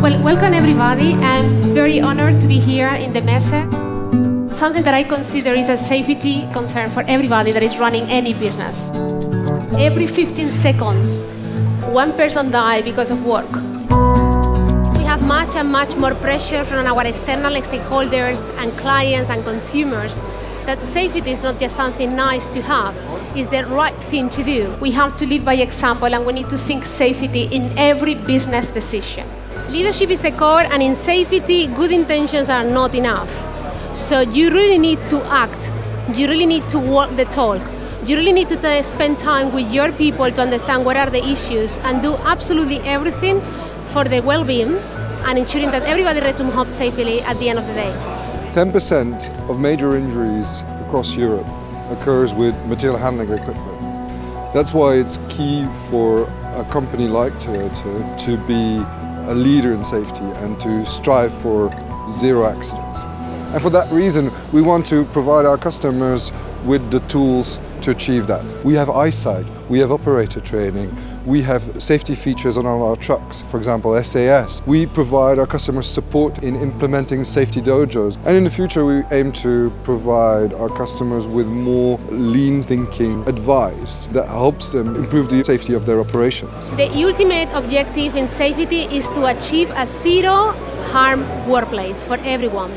Well, welcome everybody. I'm very honored to be here in the Mesa. Something that I consider is a safety concern for everybody that is running any business. Every 15 seconds, one person dies because of work. We have much and much more pressure from our external stakeholders and clients and consumers that safety is not just something nice to have, it's the right thing to do. We have to lead by example and we need to think safety in every business decision. Leadership is the core, and in safety, good intentions are not enough. So you really need to act. You really need to walk the talk. You really need to spend time with your people to understand what are the issues and do absolutely everything for the well-being and ensuring that everybody returns home safely at the end of the day. 10% of major injuries across Europe occurs with material handling equipment. That's why it's key for a company like Toyota to be a leader in safety and to strive for zero accidents. And for that reason, we want to provide our customers with the tools to achieve that. We have eyesight, we have operator training, we have safety features on all our trucks, for example SAS. We provide our customers support in implementing safety dojos. And in the future we aim to provide our customers with more lean thinking advice that helps them improve the safety of their operations. The ultimate objective in safety is to achieve a zero harm workplace for everyone.